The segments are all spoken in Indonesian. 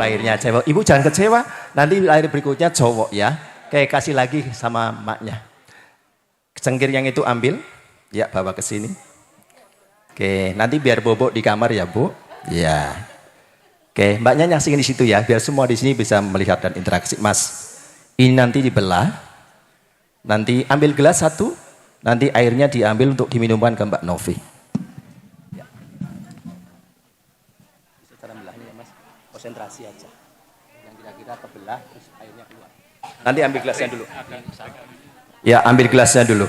lahirnya cewek. Ibu jangan kecewa, nanti lahir berikutnya cowok ya. Oke, kasih lagi sama maknya. Cengkir yang itu ambil, ya bawa ke sini. Oke, nanti biar bobok di kamar ya Bu. Ya. Oke, mbaknya nyaksiin di situ ya, biar semua di sini bisa melihat dan interaksi. Mas, ini nanti dibelah, nanti ambil gelas satu, nanti airnya diambil untuk diminumkan ke Mbak Novi. Ya. Bisa cara belahnya ya Mas, konsentrasi aja. Yang kira-kira kebelah, terus airnya keluar. Nanti ambil gelasnya dulu. Ya, ambil gelasnya dulu.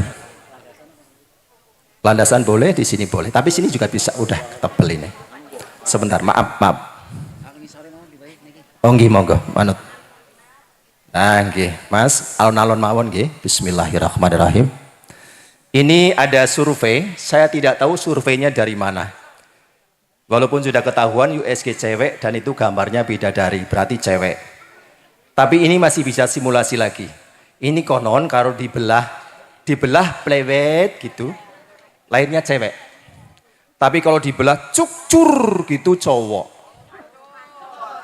Landasan boleh, di sini boleh, tapi sini juga bisa. Udah tebel ini. Sebentar, maaf. Oh nggih, monggo, manut. Nah, nggih, Mas, alon-alon mawon nggih. Bismillahirrahmanirrahim. Ini ada survei, saya tidak tahu surveinya dari mana. Walaupun sudah ketahuan USG cewek dan itu gambarnya bidadari, berarti cewek. Tapi ini masih bisa simulasi lagi. Ini konon kalau dibelah plewet gitu, lahirnya cewek. Tapi kalau dibelah cukcur gitu cowok.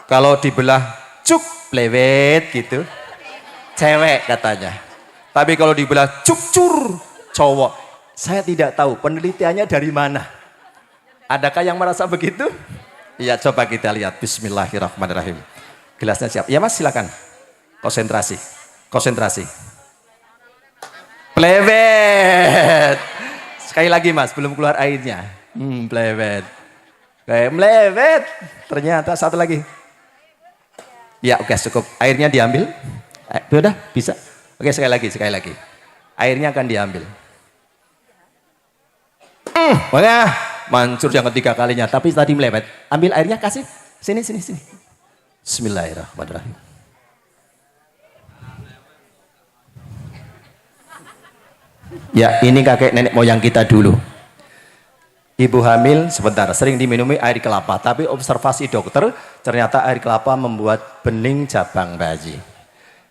Kalau dibelah cuk plewet gitu, cewek katanya. Tapi kalau dibelah cukcur cowok. Saya tidak tahu penelitiannya dari mana. Adakah yang merasa begitu? Ya, coba kita lihat. Bismillahirrahmanirrahim. Gelasnya siap. Ya Mas, silakan. Konsentrasi. Plewet. Sekali lagi Mas, belum keluar airnya. Plewet. Kayak melewet. Ternyata satu lagi. Ya, oke, cukup. Airnya diambil. Sudah, bisa. Oke, sekali lagi. Airnya akan diambil. Wah, mancur yang ketiga kalinya, tapi tadi melewet. Ambil airnya, kasih. Sini. Bismillahirrahmanirrahim. Ya, ini kakek nenek moyang kita dulu. Ibu hamil sebentar, sering diminumi air kelapa, tapi observasi dokter, ternyata air kelapa membuat bening jabang bayi.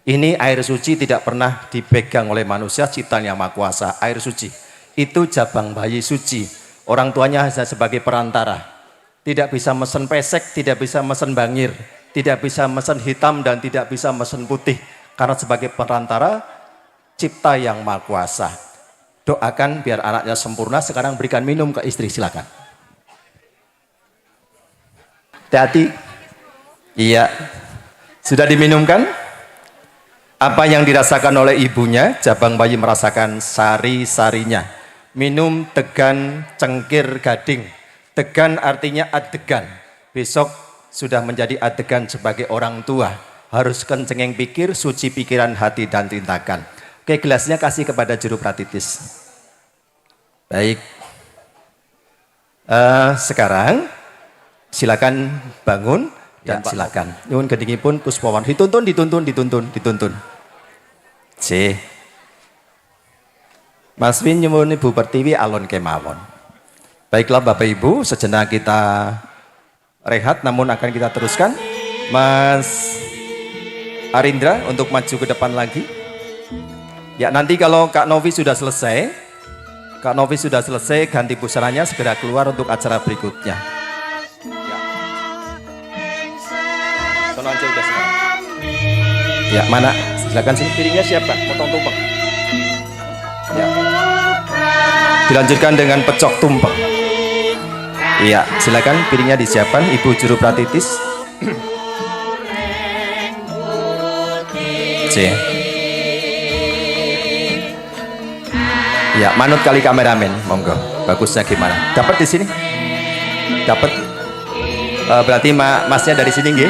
Ini air suci tidak pernah dipegang oleh manusia, ciptaan yang maha kuasa. Air suci, itu jabang bayi suci. Orang tuanya hanya sebagai perantara. Tidak bisa mesen pesek, tidak bisa mesen bangir, tidak bisa mesen hitam, dan tidak bisa mesen putih. Karena sebagai perantara, cipta yang maha kuasa. Doakan biar anaknya sempurna. Sekarang berikan minum ke istri, silakan. Hati-hati. Iya. Sudah diminumkan? Apa yang dirasakan oleh ibunya? Jabang bayi merasakan sari-sarinya. Minum tegan cengkir gading. Tegan artinya adegan. Besok sudah menjadi adegan sebagai orang tua. Harus kencengeng pikir, suci pikiran, hati, dan tindakan. Oke, gelasnya kasih kepada juru pratitis. Baik. Sekarang silakan bangun dan silakan. Nyuwun gedhingipun Puspawan. Dituntun. C. Mas Win nyuwun Ibu Pertiwi alon kemawon. Baiklah Bapak Ibu, sejenak kita rehat, namun akan kita teruskan. Mas Arindra untuk maju ke depan lagi. Ya, nanti kalau Kak Novi sudah selesai, ganti busananya, segera keluar untuk acara berikutnya. Ya. Sono aja udah sekarang. Ya, mana? Silakan sini, piringnya siapa? Potong tumpeng. Ya. Dilanjutkan dengan pecok tumpeng. Iya, silakan piringnya disiapkan, Ibu juru pratitis. C. Ya, manut kali kameramen, monggo. Bagusnya gimana? Dapat di sini? Dapat. Berarti masnya dari sini nggih?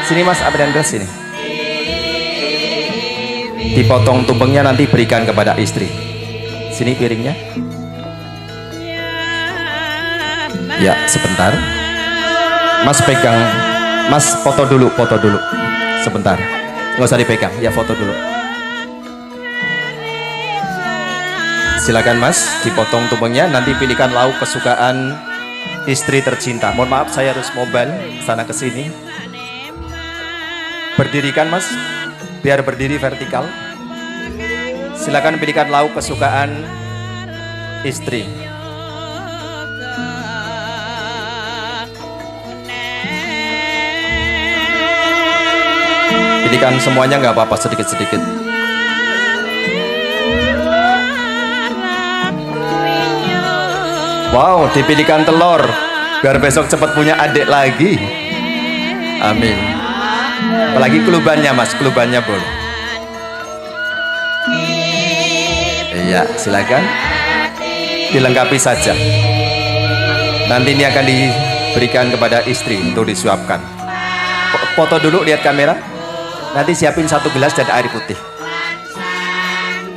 Sini Mas Abdendra sini. Dipotong tumpengnya nanti berikan kepada istri. Sini piringnya. Ya, sebentar. Mas pegang. Mas foto dulu. Sebentar. Nggak usah dipegang, ya foto dulu. Silakan Mas, dipotong tumpengnya, nanti pilihkan lauk kesukaan istri tercinta. Mohon maaf, saya harus mobile sana ke sini. Berdirikan Mas, biar berdiri vertikal. Silakan pilihkan lauk kesukaan istri. dipilihkan semuanya nggak apa-apa, sedikit-sedikit. Wow, dipilihkan telur biar besok cepat punya adik lagi. Amin. Apalagi kelubannya mas, kelubannya boleh. Iya, silakan dilengkapi saja. Nanti ini akan diberikan kepada istri untuk disuapkan. Foto dulu, lihat kamera. Nanti siapin 1 gelas dan air putih.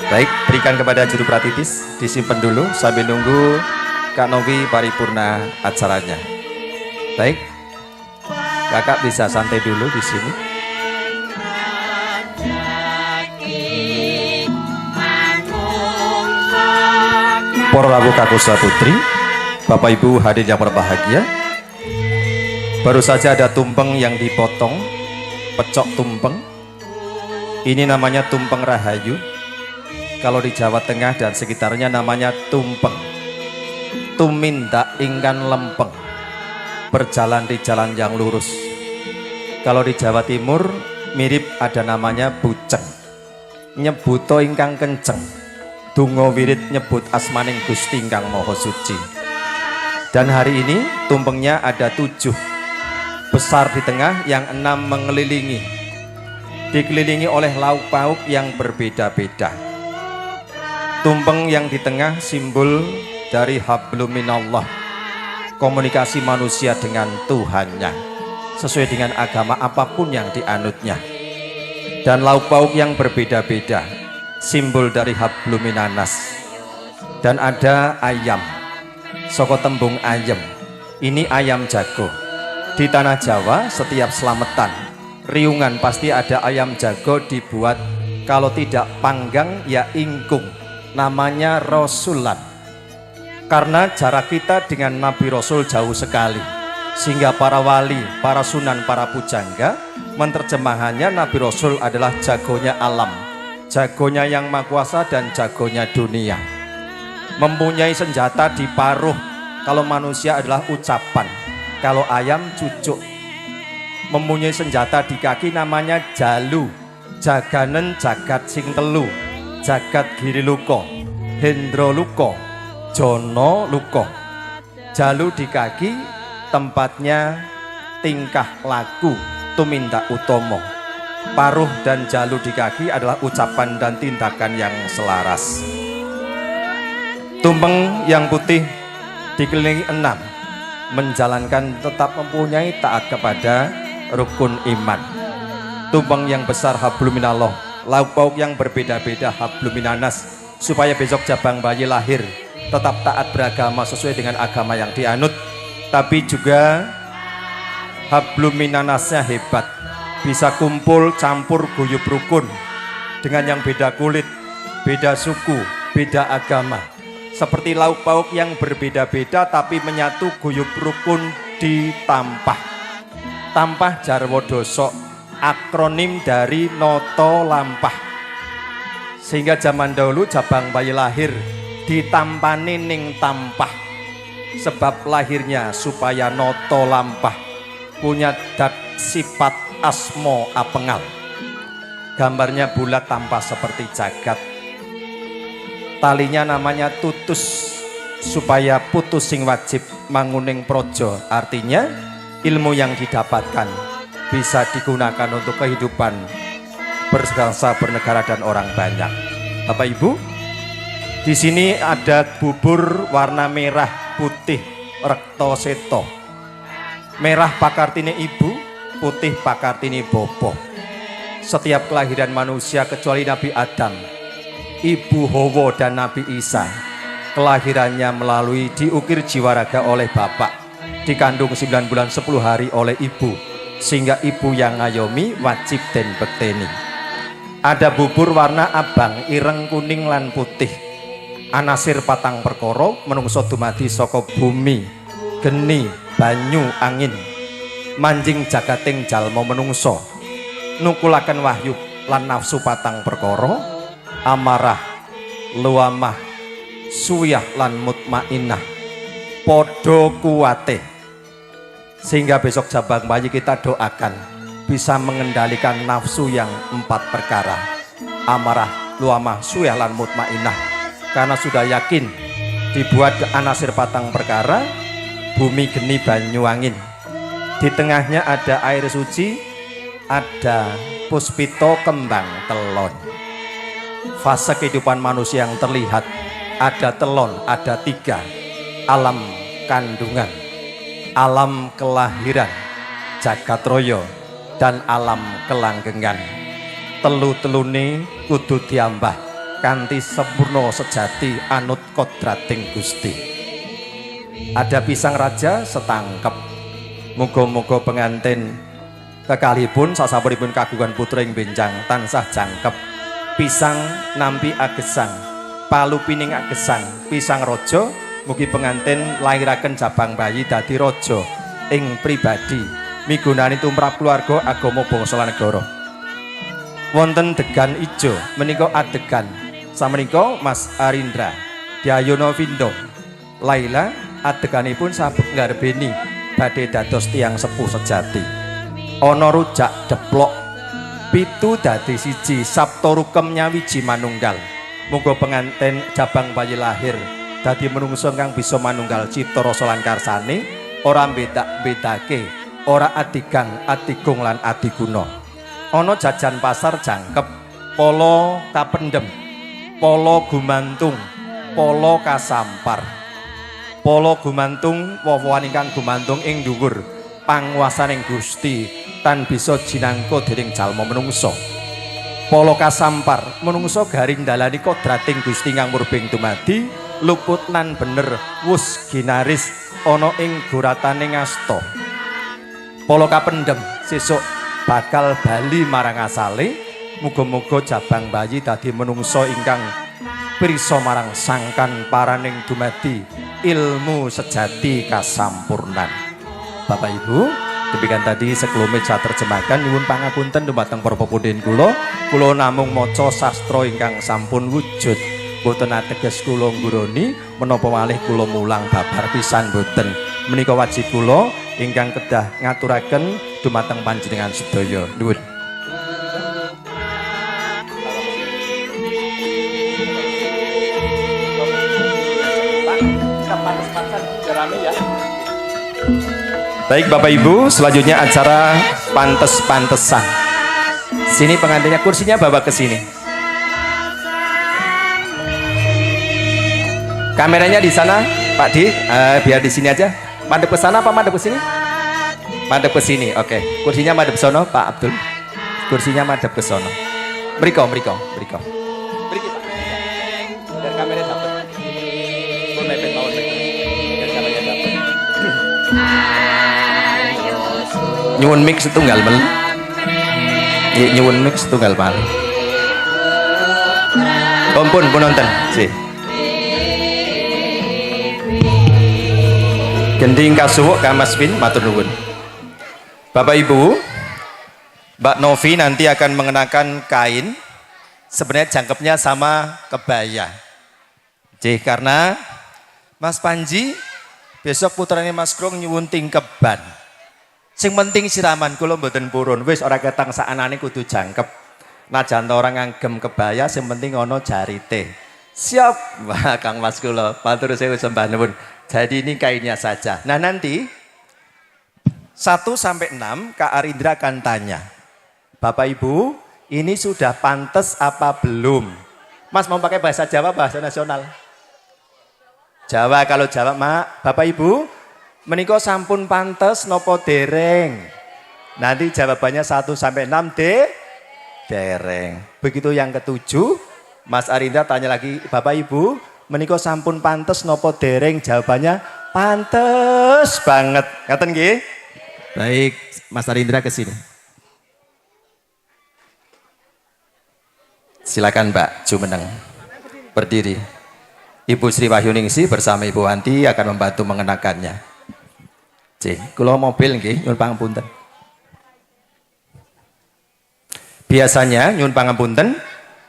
Baik, berikan kepada juru pratitis, disimpan dulu sambil nunggu Kak Novi paripurna acaranya. Baik, kakak bisa santai dulu di sini. Para rawuh kakusa putri, Bapak Ibu hadirin yang berbahagia, baru saja ada tumpeng yang dipotong, pecok tumpeng. Ini namanya tumpeng rahayu. Kalau di Jawa Tengah dan sekitarnya namanya tumpeng. Tumindak ingkan lempeng, berjalan di jalan yang lurus. Kalau di Jawa Timur mirip ada namanya buceng, nyebuto ingkang kenceng, donga wirid nyebut asmaning Gusti ingkang Maha Suci. Dan hari ini tumpengnya ada 7, besar di tengah, yang 6 mengelilingi, dikelilingi oleh lauk pauk yang berbeda-beda. Tumpeng yang di tengah simbol dari hablum minallah, komunikasi manusia dengan Tuhannya sesuai dengan agama apapun yang dianutnya. Dan lauk pauk yang berbeda-beda simbol dari hablum minanas. Dan ada ayam, soko tembung ayam, ini ayam jago. Di tanah Jawa setiap selamatan riungan pasti ada ayam jago dibuat, kalau tidak panggang ya ingkung, namanya rosulan. Karena jarak kita dengan Nabi Rasul jauh sekali, sehingga para wali, para sunan, para pujangga menerjemahannya Nabi Rasul adalah jagonya alam, jagonya yang maha kuasa dan jagonya dunia. Mempunyai senjata di paruh, kalau manusia adalah ucapan, kalau ayam cucuk. Mempunyai senjata di kaki namanya jalu, jaganen jagat sing telu, jagat giri luko, hendro luko, jono luko. Jalu di kaki tempatnya tingkah laku tumindak utomo. Paruh dan jalu di kaki adalah ucapan dan tindakan yang selaras. Tumpeng yang putih dikelilingi 6, menjalankan tetap mempunyai taat kepada rukun iman. Tumpeng yang besar hablum minallah, lauk pauk yang berbeda-beda hablum minanas, supaya besok jabang bayi lahir tetap taat beragama sesuai dengan agama yang dianut. Tapi juga hablum minanasnya hebat, bisa kumpul campur guyub rukun dengan yang beda kulit, beda suku, beda agama. Seperti lauk pauk yang berbeda-beda tapi menyatu guyub rukun di tampah. Tampah jarwo doso, akronim dari noto lampah. Sehingga zaman dahulu jabang bayi lahir ditampani ning tampah, sebab lahirnya supaya noto lampah, punya dat sifat asmo apengal. Gambarnya bulat tanpa seperti jagat. Talinya namanya tutus, supaya putus sing wajib manguning projo. Artinya ilmu yang didapatkan bisa digunakan untuk kehidupan berbangsa, bernegara dan orang banyak. Bapak Ibu, di sini ada bubur warna merah putih rekto seto. Merah pakartine ibu, putih pakartine bopo. Setiap kelahiran manusia kecuali Nabi Adam, Ibu Hawa dan Nabi Isa, kelahirannya melalui diukir jiwa raga oleh bapak, dikandung 9 bulan 10 hari oleh ibu, sehingga ibu yang ngayomi wajib den bekteni. Ada bubur warna abang, ireng, kuning lan putih. Anasir patang perkara menungso dumadi saka bumi, geni, banyu, angin. Manjing jagating jalma menungso, nukulaken wahyu lan nafsu patang perkara, amarah, luamah, suyah lan mutmainah, podo kuwate. Sehingga besok jabang bayi kita doakan bisa mengendalikan nafsu yang 4 perkara, amarah, luamah, suyah lan mutmainah. Karena sudah yakin dibuat anasir patang perkara, bumi geni banyu angin. Di tengahnya ada air suci, ada puspito kembang telon. Fase kehidupan manusia yang terlihat ada telon, ada 3, alam kandungan, alam kelahiran, jagat royo, dan alam kelanggengan. Telu-telune kudu diambah kanthi sempurna sejati anut kodrating Gusti. Ada pisang raja setangkep. Muga-muga pengantin kekalihipun sasampunipun kagungan putra ing benjang tansah jangkep. Pisang nampi agesang, palu pining agesang, pisang rojo. Mugi pengantin lahiraken jabang bayi dadi raja ing pribadi, migunani tumrap keluarga, agama, bangsa lan negara. Wonten degan ijo menika adegan samenika Mas Arindra Dyayono Vindo Laila adeganipun sabuk ngarbeni badhe dados tiyang sepuh sejati. Ana rujak deplok 7 dadi 1, sabta rukem nyawiji manunggal. Muga pengantin jabang bayi lahir dadi menungso kang bisa manunggal cipta rasa lan karsane, ora bedak-bedake, ora adigang, adigung lan adiguna. Ana jajan pasar jangkep, polo kapendhem, polo gumantung, polo kasampar. Polo gumantung woh-wohan ingkang gumantung ing dhuwur panguwasaning Gusti tan bisa jinangka dening jalma menungso. Polo kasampar menungso garing dalani kodrating Gusti kang murbing dumadi, luput nan bener wus ginaris ana ing gorataning asta. Polo kapendhem sesuk bakal bali marang asale. Muga-muga jabang bayi dadi menungso ingkang prisa marang sangkan paraning dumadi ilmu sejati kasampurnan. Bapak Ibu, demikian tadi sekelumit saya terjemahkan. Nyuwun pangapunten dumateng para pepundhen kula namung maca sastra ingkang sampun wujud. Boten ateges kula ngguroni menapa malih kula mulang babar pisan boten. Menika wajib kula ingkang kedah ngaturaken dumateng panjenengan sedaya. Nuwun. Baik Bapak Ibu, selanjutnya acara pantes-pantesan. Sini pengantinnya, kursinya bawa ke sini. Kameranya di sana, Pak Di, biar di sini aja. Madep ke sana apa madep ke sini? Madep ke sini, oke. Kursinya madep sono, Pak Abdul. Kursinya madep ke sono. Mriko. Mriki, Pak. Biar kameranya dapat. Pun mepet mawon biar kameranya dapat. Nyuwun mix setunggal mel. Nyuwun mix setunggal mal. Pun nonton sih. Gending kasuwuk Kang Mas Bin matur nuwun. Bapak Ibu, Mbak Novi nanti akan mengenakan kain. Sebenarnya jangkepnya sama kebaya. Karena Mas Panji besok putrane Mas Krong nyuwun tingkeban. Sing penting siraman kula mboten purun. Wis ora ketang sakanane kudu jangkep. Najan orang nganggem kebaya sing penting ana jarite. Siap. Wah, Kang Mas kula matur sewu sembah nuwun. Jadi ini kainnya saja. Nah nanti 1 sampai 6 Kak Arindra akan tanya, Bapak Ibu ini sudah pantas apa belum? Mas mau pakai bahasa Jawa, bahasa nasional? Jawa, kalau Jawa Mak. Bapak Ibu menika sampun pantes nopo dereng? Nanti jawabannya 1 sampai 6 dereng. Begitu yang ke-7 Mas Arindra tanya lagi, Bapak Ibu menika sampun pantes nopo dereng? Jawabannya pantes banget. Ngaten nggih? Baik, Mas Arindra ke sini. Silakan Mbak Jumeneng. Berdiri. Ibu Sri Wahyuningsi bersama Ibu Wanti akan membantu mengenakannya. Kula mobil nggih, nyuwun pangapunten. Biasanya nyuwun pangapunten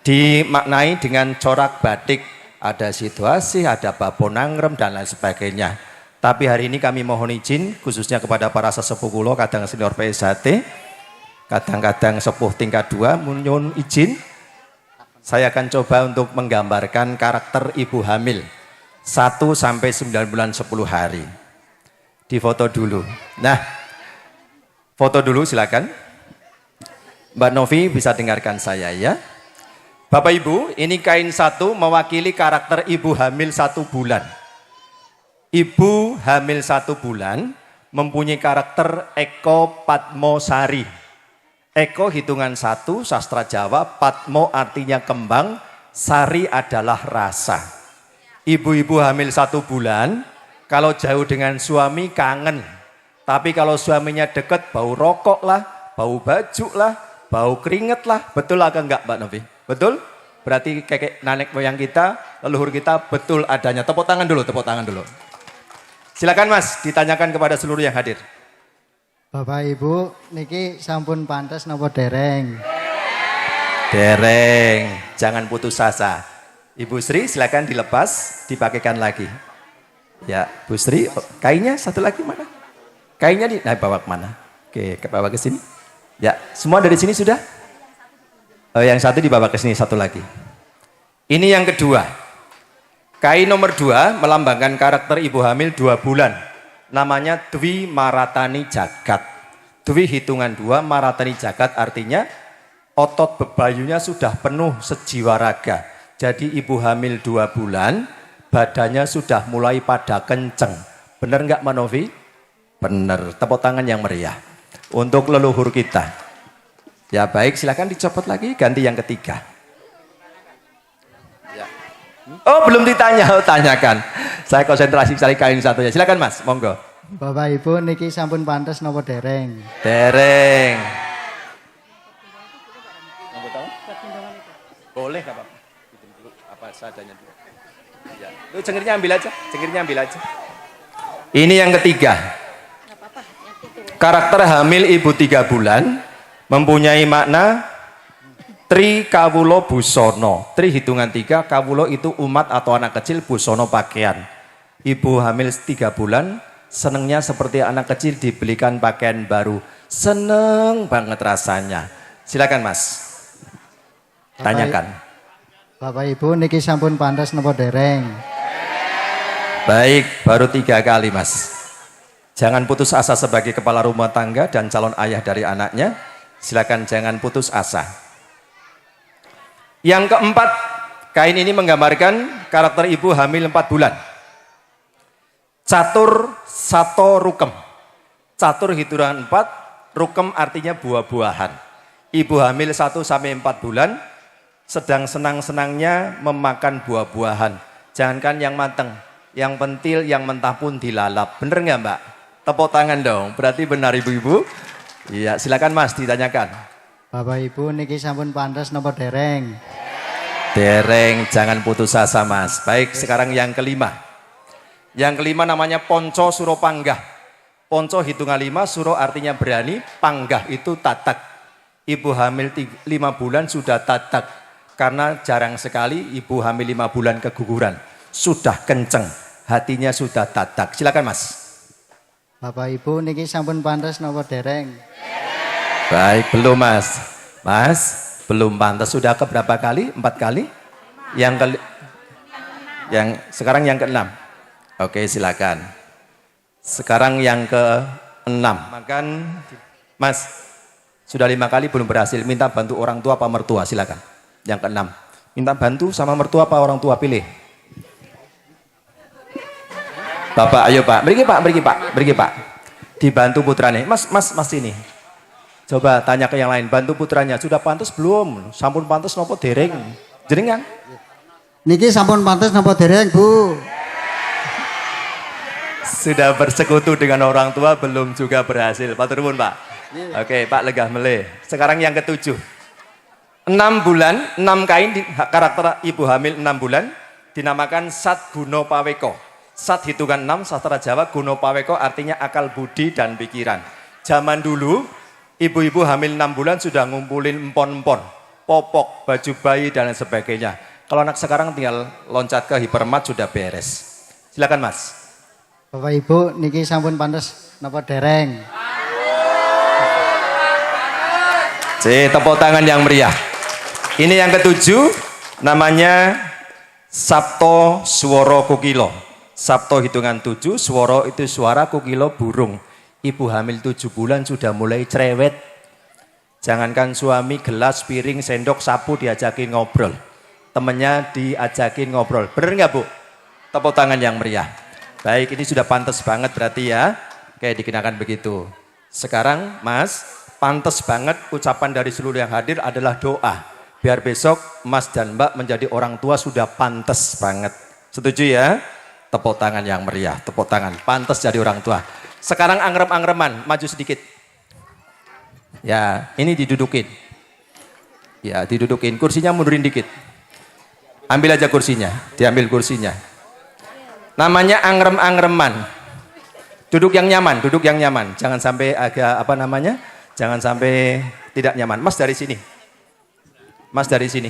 dimaknai dengan corak batik. Ada situasi, ada babonangrem dan lain sebagainya. Tapi hari ini kami mohon izin khususnya kepada para sesepuh kula kadang senior PSHT Kadang-kadang sepuh tingkat 2, nyuwun izin. Saya akan coba untuk menggambarkan karakter ibu hamil 1 sampai 9 bulan 10 hari. Di foto dulu. Nah, foto dulu silakan. Mbak Novi bisa dengarkan saya ya. Bapak Ibu, ini kain 1 mewakili karakter ibu hamil 1 bulan. Ibu hamil 1 bulan mempunyai karakter Eko Patmosari. Eko hitungan 1, sastra Jawa, Patmo artinya kembang, Sari adalah rasa. Ibu-ibu hamil 1 bulan, kalau jauh dengan suami kangen. Tapi kalau suaminya deket, bau rokok lah, bau baju lah, bau keringet lah. Betul atau enggak Mbak Novi? Betul? Berarti kakek nenek moyang kita, leluhur kita betul adanya. Tepuk tangan dulu, tepuk tangan dulu. Silakan Mas, ditanyakan kepada seluruh yang hadir. Bapak Ibu, niki sampun pantes napa dereng? Dereng, jangan putus asa. Ibu Sri silakan dilepas, dipakaikan lagi. Ya, Bu Sri, kainnya satu lagi mana? Kainnya bawa ke mana? Oke, bawa ke sini. Ya, semua dari sini sudah? Yang satu dibawa ke sini, satu lagi. Ini yang kedua. Kain nomor 2 melambangkan karakter ibu hamil 2 bulan. Namanya Dwi Maratani Jagat. Dwi hitungan 2, Maratani Jagat artinya otot bebayunya sudah penuh sejiwa raga. Jadi ibu hamil 2 bulan, badannya sudah mulai pada kenceng. Benar nggak Mbak Novi? Benar. Tepuk tangan yang meriah untuk leluhur kita. Ya baik, silakan dicopot lagi, ganti yang ketiga. Oh belum ditanya, tanyakan. Saya konsentrasi cari kain satunya. Silakan Mas, monggo. Bapak Ibu, niki sampun pantes napa dereng? Dereng. Boleh nggak Pak? Apa seadanya dulu. Ya. Lu cengkirnya ambil aja, cengkirnya ambil aja. Ini yang ketiga. Karakter hamil ibu 3 bulan mempunyai makna Tri Kawulo Busono. Tri hitungan 3, Kawulo itu umat atau anak kecil, Busono pakaian. Ibu hamil 3 bulan, senengnya seperti anak kecil dibelikan pakaian baru. Seneng banget rasanya. Silakan Mas. Tanyakan. Bapak Ibu, niki sampun pantes napa dereng? Baik, baru 3 kali Mas. Jangan putus asa sebagai kepala rumah tangga dan calon ayah dari anaknya. Silakan jangan putus asa. Yang keempat, kain ini menggambarkan karakter ibu hamil 4 bulan. Catur Sato Rukem. Catur hitungan 4, Rukem artinya buah-buahan. Ibu hamil 1 sampai 4 bulan sedang senang-senangnya memakan buah-buahan. Jangankan yang matang, yang pentil, yang mentah pun dilalap. Bener nggak Mbak? Tepuk tangan dong. Berarti benar ibu-ibu? Iya, silakan Mas ditanyakan. Bapak Ibu, niki sampun pantes napa dereng? Dereng, jangan putus asa Mas. Baik, sekarang yang kelima. Yang kelima namanya Ponco Suro Panggah. Ponco hitungan 5, Suro artinya berani, Panggah itu tatak. Ibu hamil 5 bulan sudah tatak. Karena jarang sekali ibu hamil 5 bulan keguguran. Sudah kenceng, hatinya sudah tatak. Silakan Mas. Bapak Ibu, niki sampun pantes napa dereng? Baik, belum Mas. Mas, belum pantas. Sudah ke berapa kali? 4 kali? Sekarang yang ke-6. Oke, silakan. Sekarang yang ke-6. Makan, Mas, sudah 5 kali belum berhasil. Minta bantu orang tua apa mertua? Silakan. Yang ke-6. Minta bantu sama mertua apa orang tua? Pilih. Bapak, ayo Pak. Beri Pak. Dibantu putranya. Mas ini. Coba tanya ke yang lain, bantu putranya, sudah pantas belum? Sampun pantas nopo dereng? Jenengan? Niki sampun pantes napa dereng, Bu? Sudah bersekutu dengan orang tua belum juga berhasil. Pak Turun Pak. Oke Pak, legah meleh. Sekarang yang ke-7. 6 bulan, 6 kain karakter ibu hamil 6 bulan dinamakan Sat Guno Paweko. Sat hitungan 6, sastra Jawa, Guno Paweko artinya akal budi dan pikiran. Zaman dulu ibu-ibu hamil 6 bulan sudah ngumpulin empon-empon, popok, baju bayi dan sebagainya. Kalau anak sekarang tinggal loncat ke hipermat sudah beres. Silakan Mas. Bapak Ibu, niki sampun pantes napa dereng? Tepuk tangan yang meriah. Ini yang ketujuh, namanya Sabto Swara Kukila. Sabto hitungan 7, swara itu suara, kukila burung. Ibu hamil 7 bulan sudah mulai cerewet. Jangankan suami, gelas, piring, sendok, sapu diajakin ngobrol. Temennya diajakin ngobrol. Bener nggak Bu? Tepuk tangan yang meriah. Baik, ini sudah pantas banget berarti ya. Kayak dikenakan begitu. Sekarang Mas, pantas banget ucapan dari seluruh yang hadir adalah doa. Biar besok Mas dan Mbak menjadi orang tua sudah pantas banget. Setuju ya? Tepuk tangan yang meriah, tepuk tangan. Pantas jadi orang tua. Sekarang angrem-angreman, maju sedikit. Ya, ini didudukin. Ya, didudukin. Kursinya mundurin dikit. Ambil aja kursinya, diambil kursinya. Namanya angrem-angreman. Duduk yang nyaman, duduk yang nyaman. Jangan sampai agak apa namanya? Jangan sampai tidak nyaman. Mas dari sini. Mas dari sini.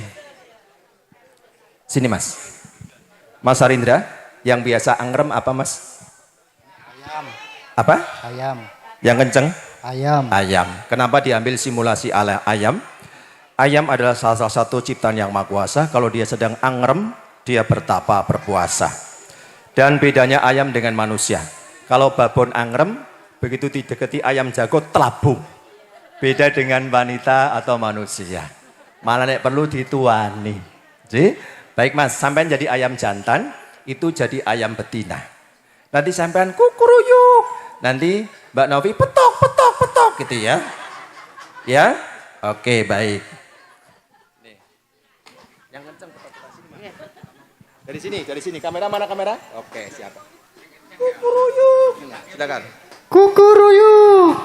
Sini Mas. Mas Arindra, yang biasa angrem apa Mas? Ayam. Apa? Ayam. Yang kenceng? Ayam. Ayam. Kenapa diambil simulasi ala ayam? Ayam adalah salah satu ciptaan yang maha kuasa. Kalau dia sedang angrem, dia bertapa berpuasa. Dan bedanya ayam dengan manusia. Kalau babon angrem, begitu didekati ayam jago telabung. Beda dengan wanita atau manusia. Malah nek perlu dituani. Jadi, baik Mas, sampean jadi ayam jantan, itu jadi ayam betina. Nanti sampean kukuruyuk. Nanti Mbak Novi petok, petok, petok gitu ya. Ya? Oke, baik. Nih. Yang kenceng petok sini. Dari sini. Kamera mana kamera? Oke, siapa? Kukuruyuk. Silakan. Kukuruyuk.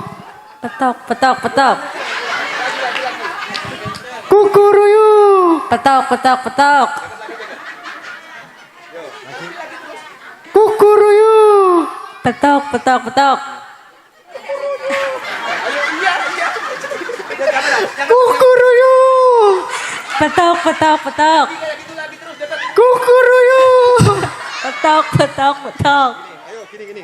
Petok, petok, petok. Kukuruyuk. Petok, petok, petok. Kukuruyuk. Petok, petok, petok. Kukuruyuk. Petok, petok, petok. Kukuruyuk. Petok, petok, petok. Ayo, gini.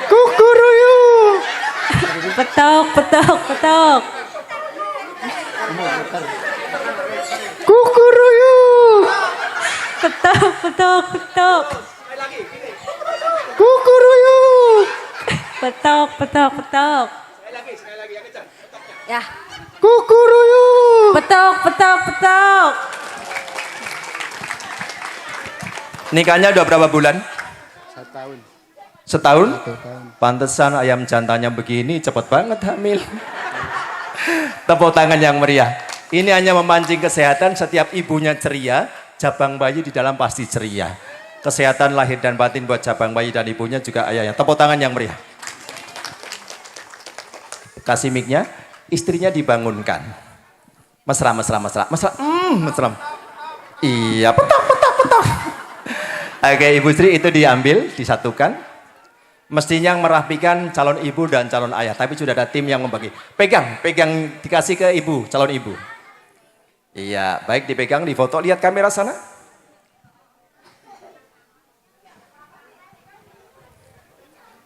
Kukuruyuk. Petok, petok, petok. Kukuruyuk. Petok, petok, petok. Kukuruyuk. Petok, petok, petok. Ya. Kukuruyuk. Petok, petok, petok. Nikahnya udah berapa bulan? 1 tahun. Setahun? 1 tahun. Pantesan ayam jantannya begini, cepet banget hamil. Tepuk tangan yang meriah. Ini hanya memancing kesehatan, setiap ibunya ceria, jabang bayi di dalam pasti ceria. Kesehatan lahir dan batin buat jabang bayi dan ibunya juga ayahnya. Tepuk tangan yang meriah. Kasih mic-nya, istrinya dibangunkan. Mesra. Iya, petok. Oke, Ibu Sri itu diambil, disatukan. Mestinya yang merapikan calon ibu dan calon ayah, tapi sudah ada tim yang membagi. Pegang, dikasih ke ibu, calon ibu. Iya, baik dipegang, difoto, lihat kamera sana.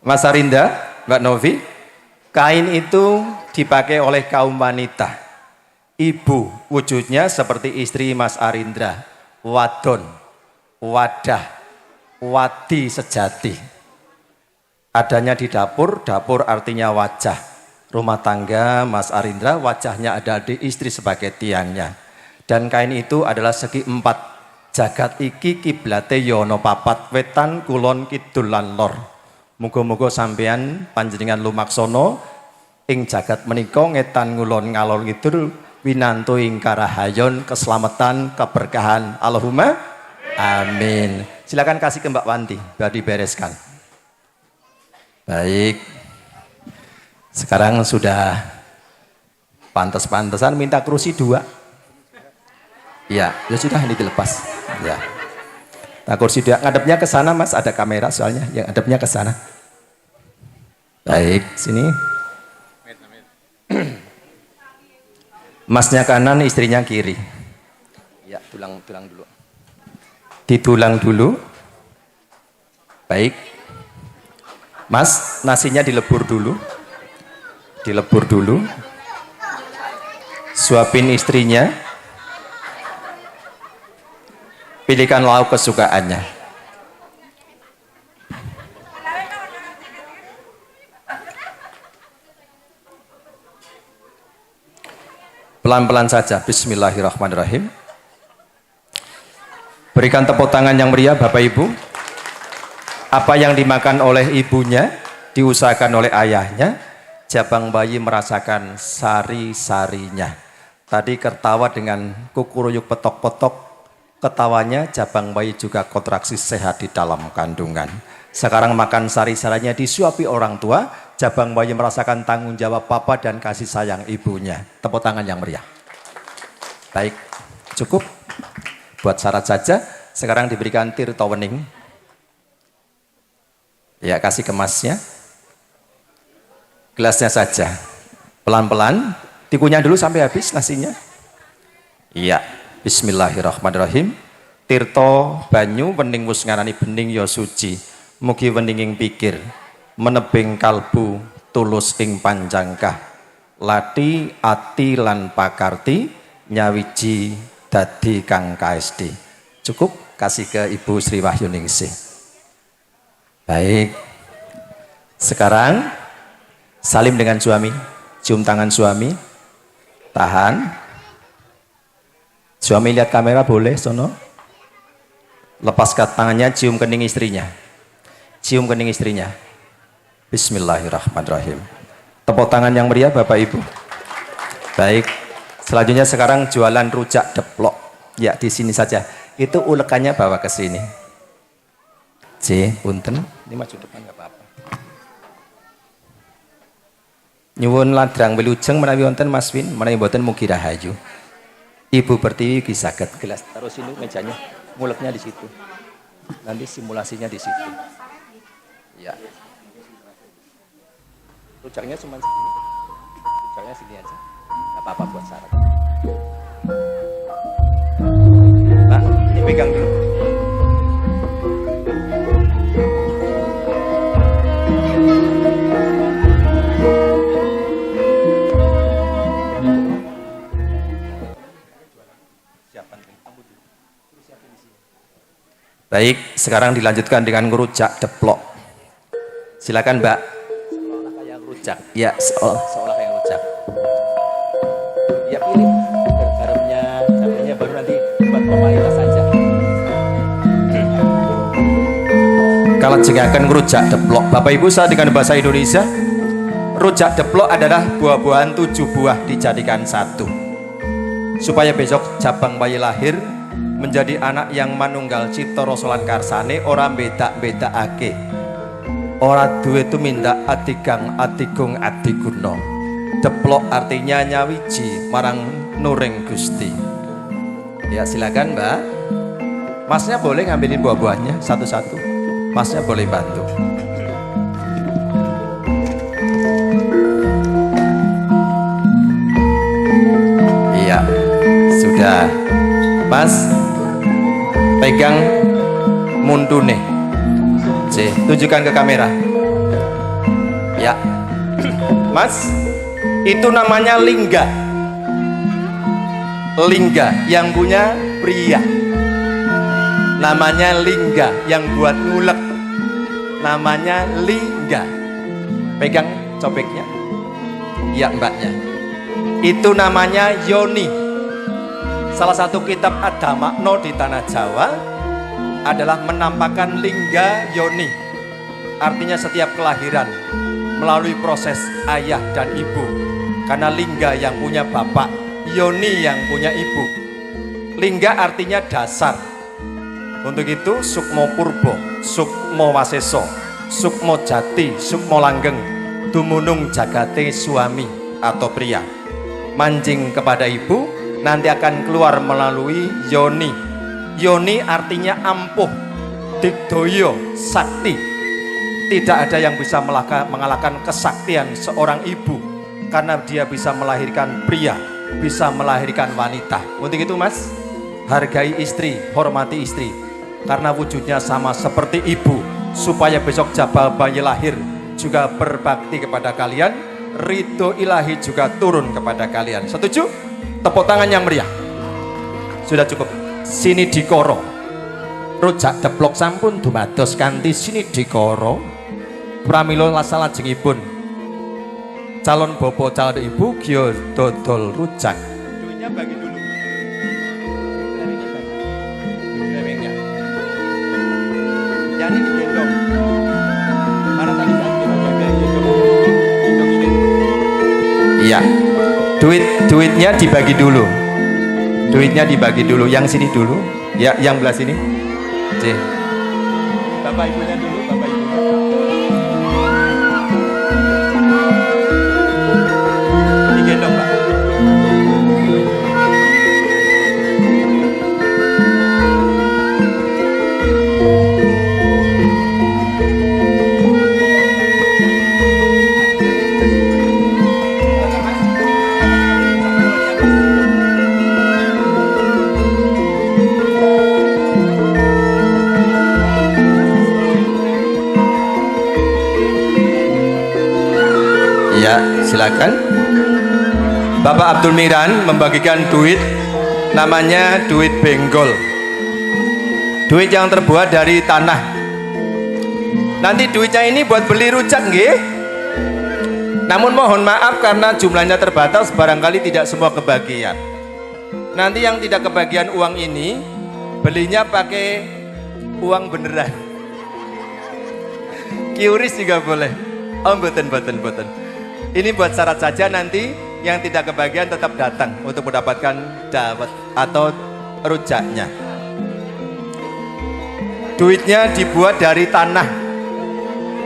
Mas Arinda, Mbak Novi, kain itu dipakai oleh kaum wanita. Ibu, wujudnya seperti istri Mas Arindra, wadon, wadah, wadi sejati. Adanya di dapur, dapur artinya wajah. Rumah tangga Mas Arindra, wajahnya ada di istri sebagai tiangnya. Dan kain itu adalah segi 4. Jagat iki kiblate yono papat, wetan kulon kidul lan lor. Muga-muga sampeyan panjenengan lumaksana ing jagat menika ngetan ngulon ngalor kidul winantu ing karahayon, keselamatan, keberkahan. Allahumma amin. Silakan kasih ke Mbak Wanti, biar dibereskan. Baik. Sekarang sudah pantas-pantasan minta kursi 2. Ya sudah ini dilepas. Ya. Nah, kursi 2 ngadepnya ke sana Mas, ada kamera soalnya, yang ngadepnya ke sana. Baik, sini. Masnya kanan, istrinya kiri. Ya, tulang dulu. Ditulang dulu. Baik. Mas, nasinya dilebur dulu. Dilebur dulu. Suapin istrinya. Pilihkan lauk kesukaannya. Pelan-pelan saja. Bismillahirrahmanirrahim. Berikan tepuk tangan yang meriah Bapak Ibu. Apa yang dimakan oleh ibunya, diusahakan oleh ayahnya, jabang bayi merasakan sari-sarinya. Tadi tertawa dengan kukuruyuk petok-petok, ketawanya jabang bayi juga kontraksi sehat di dalam kandungan. Sekarang makan sari-sarinya disuapi orang tua, jabang bayi merasakan tanggung jawab papa dan kasih sayang ibunya. Tepuk tangan yang meriah. Baik, cukup. Buat syarat saja, sekarang diberikan tirta wening. Ya, kasih kemasnya. Gelasnya saja. Pelan-pelan, dikunyah dulu sampai habis nasinya. Iya, bismillahirrahmanirrahim. Tirta banyu wening wus ngarani bening ya suci. Mugi weninging pikir, menebing kalbu tulus ing panjangkah. Lati ati lan pakarti nyawiji dadi kang KSD. Cukup, kasih ke Ibu Sri Wahyuningsih. Baik. Sekarang salim dengan suami, cium tangan suami. Tahan. Suami lihat kamera boleh, sono. Lepaskan tangannya, cium kening istrinya. Cium kening istrinya. Bismillahirrahmanirrahim. Tepuk tangan yang meriah Bapak Ibu. Baik. Selanjutnya sekarang jualan rujak deplok. Ya, di sini saja. Itu ulekannya bawa ke sini. Punten. Ini maju depan nggak apa-apa. Nyuwun ladrang wilujeng menawi wonten Mas Win, menawi mboten mugi rahayu. Ibu Pertiwi ki saged gelas taruh sini mejanya. Nguleknya di situ. Nanti simulasinya di situ. Ya. Rujaknya cuma segini. Rujaknya segini aja. Gak apa-apa buat syarat. Nah, ini pegang dulu. Baik, sekarang dilanjutkan dengan ngerujak deplok. Silakan Mbak. Seolah kayak ngerujak. Ya, seolah kayak ngerujak. Ya pilih garamnya, cabenya baru nanti buat formalitas saja. Kalau jengakan ngerujak deplok, Bapak Ibu saya dengan bahasa Indonesia, rujak deplok adalah buah-buahan 7 buah dijadikan satu. Supaya besok jabang bayi lahir menjadi anak yang manunggal cipta rasa lan karsane, ora beda-bedakake. Ora duwe tumindak adigang adigung adiguna. Deplok artinya nyawiji marang nuring Gusti. Ya silakan Mbak. Masnya boleh ngambilin buah-buahnya satu-satu. Masnya boleh bantu. Iya, sudah. Mas, pegang mundune. Tunjukkan ke kamera. Ya. Mas, itu namanya lingga. Lingga yang punya pria. Namanya lingga yang buat ngulek. Namanya lingga. Pegang cobeknya. Ya, mbaknya. Itu namanya yoni. Salah satu kitab Adamakno di tanah Jawa adalah menampakkan lingga yoni. Artinya setiap kelahiran melalui proses ayah dan ibu. Karena lingga yang punya bapak, yoni yang punya ibu. Lingga artinya dasar. Untuk itu sukmo purbo, sukmo waseso, sukmo jati, sukmo langgeng, dumunung jagate suami atau pria. Manjing kepada ibu nanti akan keluar melalui yoni. Yoni artinya ampuh, digdoyo, sakti. Tidak ada yang bisa mengalahkan kesaktian seorang ibu, karena dia bisa melahirkan pria, bisa melahirkan wanita. Untuk itu Mas, hargai istri, hormati istri, karena wujudnya sama seperti ibu. Supaya besok jabal bayi lahir juga berbakti kepada kalian, ridho ilahi juga turun kepada kalian. Setuju? Tepuk tangan yang meriah. Sudah cukup. Sini dikoro. Rujak deplok sampun dumados kanthi sini dikoro. Pramila salajengipun calon bapak calon ibu gya dodol rujak. Duitnya bagi dulu. Remengnya. Yang ini digendong. Mana tadi iya. Duitnya dibagi dulu. Duitnya dibagi dulu. Yang sini dulu. Ya, yang belah sini. C. Bapak ibunya dulu, bapak ibunya. Digendong, Pak. Ya, silakan. Bapak Abdul Miran membagikan duit, namanya duit benggol. Duit yang terbuat dari tanah. Nanti duitnya ini buat beli rujak, nggih. Namun mohon maaf karena jumlahnya terbatas, barangkali tidak semua kebagian. Nanti yang tidak kebagian uang ini, belinya pakai uang beneran. Kiuris juga boleh. Oh, mboten. Ini buat syarat saja, nanti yang tidak kebagian tetap datang untuk mendapatkan dawet atau rujaknya. Duitnya dibuat dari tanah.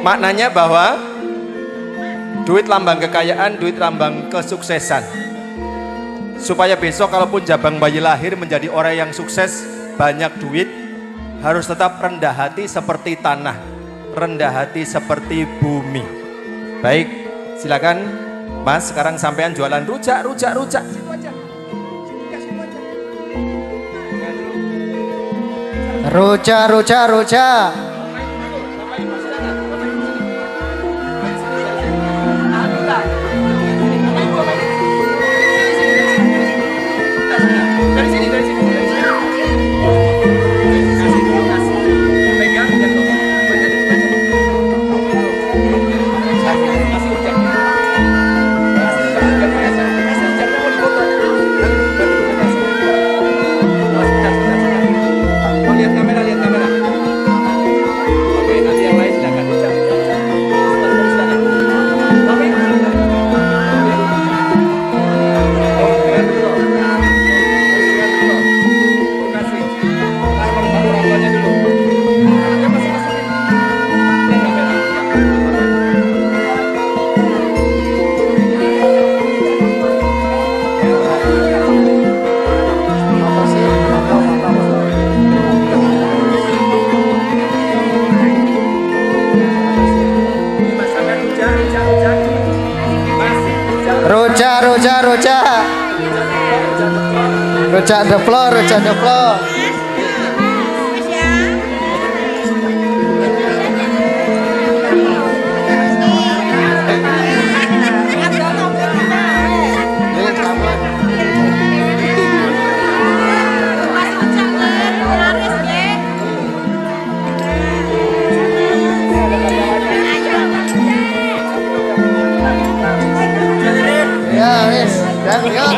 Maknanya bahwa duit lambang kekayaan, duit lambang kesuksesan. Supaya besok kalaupun jabang bayi lahir menjadi orang yang sukses, banyak duit, harus tetap rendah hati seperti tanah, rendah hati seperti bumi. Baik, silakan Mas, sekarang sampean jualan rujak. Situ aja. Rujak. Dari sini. Pegang dan lihat kamera. Oke, nanti yang lain silakan. Rujak deplok. Ya, wis. Dan yuk.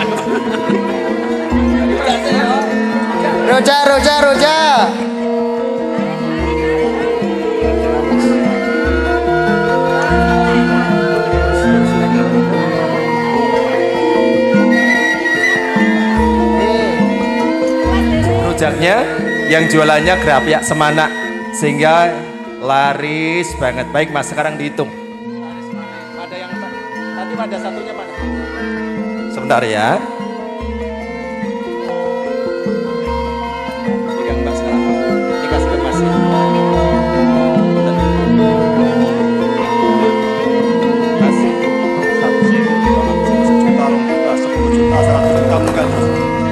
Rujak. Rujaknya yang jualannya Grapyak Semana sehingga laris banget. Baik Mas, sekarang dihitung. Ada yang tadi ada satunya mana? Sebentar ya. Pegang Mas sekarang. Dikasih ke Mas. Mas, 10 juta, 100 juta bukan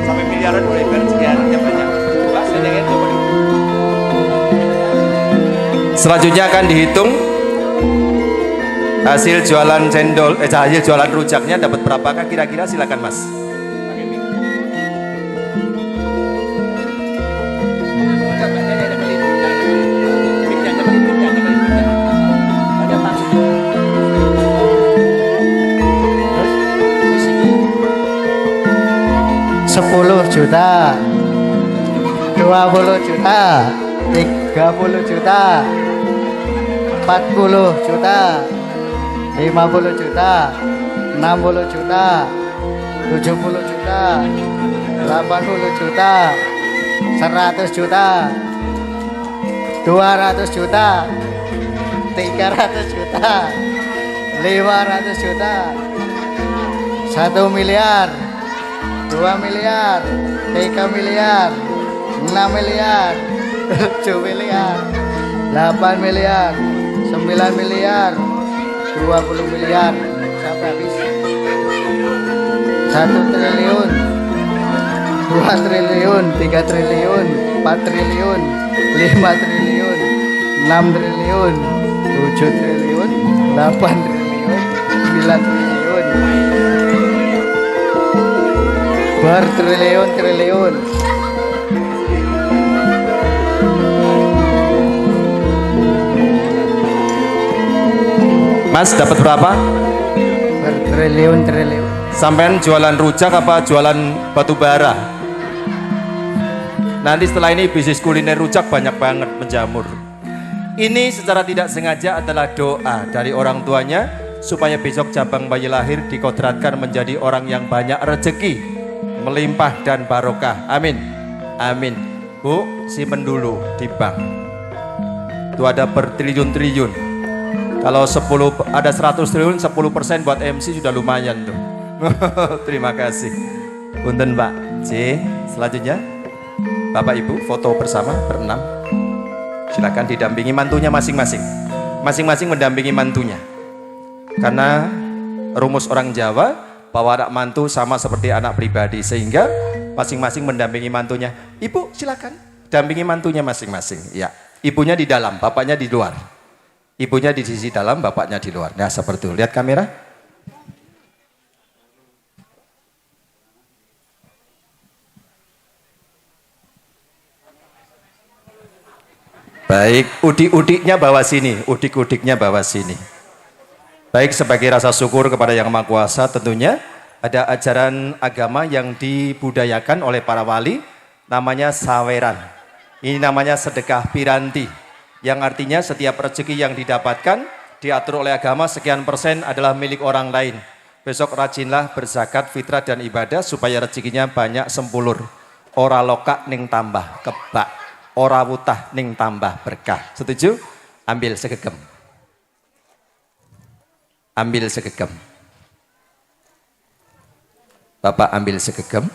sampai miliaran boleh bersekian yang banyak. Mas, yang coba. Selanjutnya akan dihitung Hasil jualan cendol, hasil jualan rujaknya dapat berapakah kira-kira? Silakan Mas. Sepuluh juta, 20 juta, 30 juta, 40 juta, 50 juta, 60 juta, 70 juta, 80 juta, 100 juta, 200 juta, 300 juta, 500 juta, 1 miliar, 2 miliar, 3 miliar, 6 miliar, 7 miliar, 8 miliar, 9 miliar, 20 miliar, sampai habis. 1 triliun, 2 triliun, 3 triliun, 4 triliun, 5 triliun, 6 triliun, 7 triliun, 8 triliun, 9 triliun, bertriliun-triliun. Mas dapat berapa? Bertriliun-triliun. Sampean jualan rujak apa jualan batu bara? Nanti setelah ini bisnis kuliner rujak banyak banget menjamur. Ini secara tidak sengaja adalah doa dari orang tuanya supaya besok cabang bayi lahir dikodratkan menjadi orang yang banyak rezeki, melimpah dan barokah. Amin. Amin. Bu, simpen dulu di bank. Itu ada bertriliun-triliun. Kalau 10 ada 100 triliun, 10% buat MC sudah lumayan tuh. Terima kasih. Punten Pak. C. Selanjutnya Bapak Ibu foto bersama berenam. Silakan didampingi mantunya masing-masing. Masing-masing mendampingi mantunya. Karena rumus orang Jawa bahwa anak mantu sama seperti anak pribadi, sehingga masing-masing mendampingi mantunya. Ibu silakan dampingi mantunya masing-masing. Ya, ibunya di dalam, bapaknya di luar. Ibunya di sisi dalam, bapaknya di luar. Nah, seperti itu. Lihat kamera. Baik, udik-udiknya bawa sini, udik-udiknya bawa sini. Baik, sebagai rasa syukur kepada Yang Maha Kuasa, tentunya ada ajaran agama yang dibudayakan oleh para wali, namanya saweran. Ini namanya sedekah piranti, yang artinya setiap rezeki yang didapatkan diatur oleh agama sekian persen adalah milik orang lain. Besok rajinlah berzakat, fitrah dan ibadah supaya rezekinya banyak sempulur. Ora lokak ning tambah kebak, ora wutah ning tambah berkah. Setuju? Ambil segegem. Ambil segegem. Bapak ambil segegem.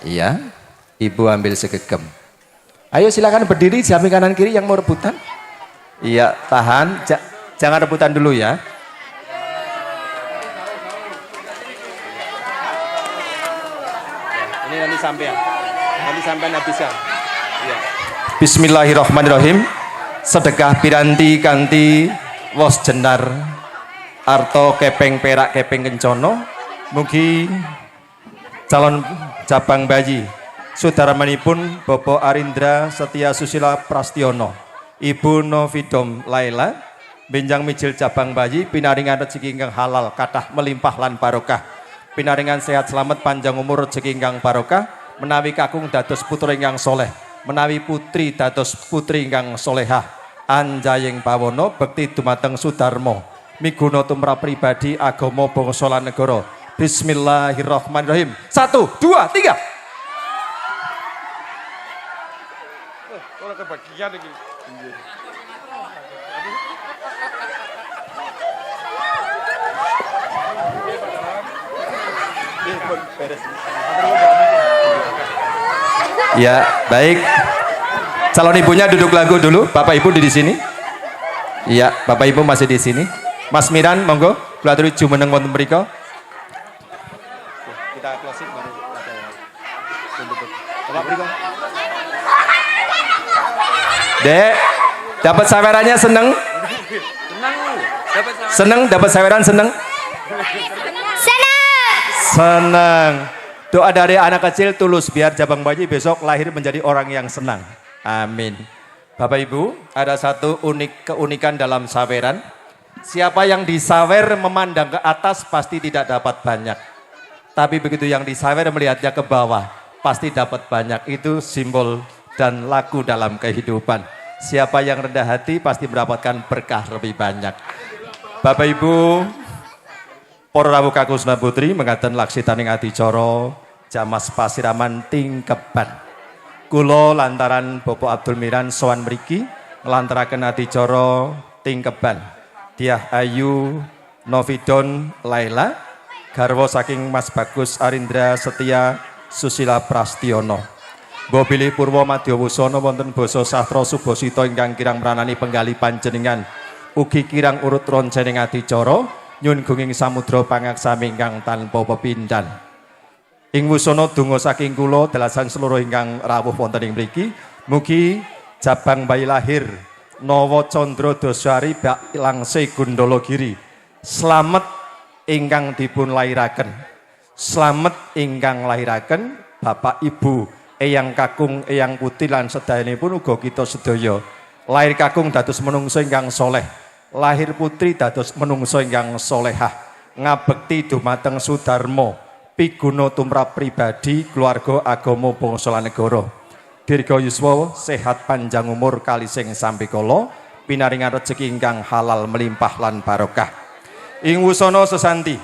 Iya, Ibu ambil segegem. Ayo silakan berdiri, samping kanan kiri yang mau rebutan. Iya, tahan, jangan rebutan dulu ya. Ini nanti sampean habiskan. Iya. Bismillahirrahmanirrahim. Sedekah piranti kanthi wos jenar arto kepeng perak kepeng kencono. Mugi calon cabang bayi Sudarmanipun Bapak Arindra Setia Susila Prastiono, Ibu Novidom Laila, benjang mijil cabang bayi, pinaringan rezeki ingkang halal, kathah melimpah lan barokah, pinaringan sehat selamat panjang umur rezeki ingkang barokah, menawi kakung dados putra ingkang soleh, menawi putri dados putri ingkang solehah, anjaying pawono, bekti dumateng Sudarmo, miguna tumrap pribadi, agama, bangsa lan negara. Bismillahirrahmanirrahim. 1, 2, 3. Kebagian lagi. Ya, baik. Calon ibunya duduk lagu dulu. Bapak Ibu di sini. Iya, Bapak Ibu masih di sini. Mas Miran, monggo. Kula aturi jumeneng wonten mriku. Kita closing baru ada. Bapak mriku. Dek, dapat sawerannya seneng? Seneng dapat saweran seneng? Senang. Doa dari anak kecil tulus biar Jabang Bayi besok lahir menjadi orang yang senang. Amin. Bapak Ibu, ada satu keunikan dalam saweran. Siapa yang disawer memandang ke atas pasti tidak dapat banyak. Tapi begitu yang disawer melihatnya ke bawah pasti dapat banyak. Itu simbol dan laku dalam kehidupan. Siapa yang rendah hati pasti mendapatkan berkah lebih banyak. Bapak Ibu, para rawuh kakusna putri mengatakan laksitaning adicara Jamas Pasiraman Tingkeban. Kula lantaran Bapak Abdul Miran sowan mriki nglantaraken adicara Tingkeban. Diah Ayu Novidon Laila garwa saking Mas Bagus Arindra Setia Susila Prastiono. Mbok Bilih Purwo Madyawusana wonten basa sastra Subasita ingkang kirang mranani penggali panjenengan. Ugi kirang urut roncening adicara nyun gunging samudra pangaksami ingkang tanpa pepindhan. Ing wusana donga saking kula dalasan seluruh ingkang rawuh wonten ing mriki mugi Jabang Bayi lahir Nawa Candra Dasari Bak Langse Gundala Giri. Slamet ingkang dipun lairaken. Slamet ingkang lairaken Bapak Ibu Eyang Kakung Eyang Putih lan sedayanipun uga kita sedaya. Lahir kakung dados menungso ingkang soleh. Lahir putri dados menungso ingkang solehah. Ngabekti dumateng Sudarma. Piguna tumrap pribadi, keluarga, agama, bangsa lan negara. Dirga yuswa, sehat panjang umur kalising sampe kala, pinaringan rejeki ingkang halal melimpah lan barokah. Ing wusana sesanti,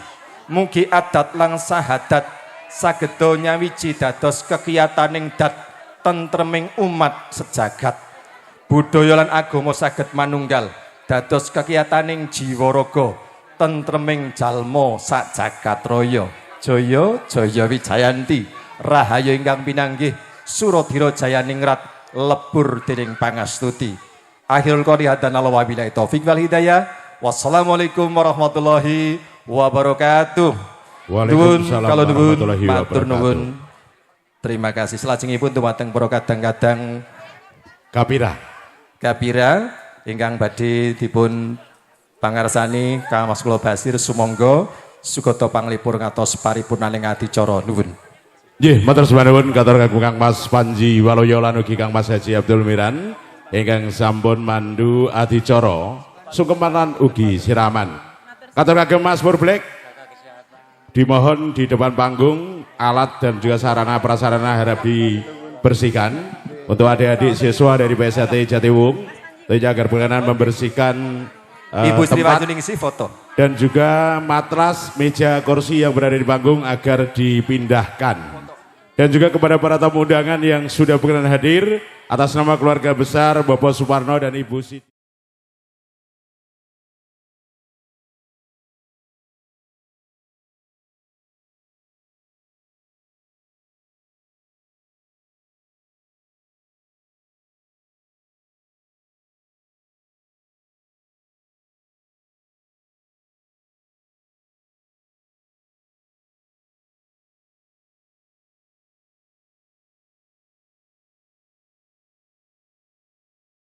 mugi adat lan sahadat sageda nyawiji dados kekiyataning dat tentreming umat sejagat. Budaya lan agama saged manunggal dados kekiyataning jiwa raga tentreming jalma sak jagat raya. Jaya jaya wijayanti rahayu ingkang pinanggih Suradira jayaningrat lebur dening pangastuti. Akhirul qouli hadana wa billahi taufik wal hidayah. Wassalamualaikum warahmatullahi wabarakatuh. Waalaikumsalam warahmatullahi matur wabarakatuh. nuwun. Terima kasih. Selajengipun dumateng para kadang-kadang Kapira ingkang badhe dipun pangarsani Kang Mas Kula Basir sumangga sugata panglipur ngatos paripurnaning adicara nuwun. Nggih, matur suwun katur kagem Kang Mas Panji Waloyo lan ugi Kang Mas Haji Abdul Miran ingkang sampun mandu adicara sungkeman lan ugi siraman. Katur kagem Mas Pur Black. Dimohon di depan panggung alat dan juga sarana prasarana harap dibersihkan untuk adik-adik siswa dari PSAT Jatiwung agar berkenan membersihkan Ibu Sri tempat Wahyuningsih foto dan juga matras, meja, kursi yang berada di panggung agar dipindahkan. Dan juga kepada para tamu undangan yang sudah berkenan hadir atas nama keluarga besar Bapak Suparno dan Ibu Siti.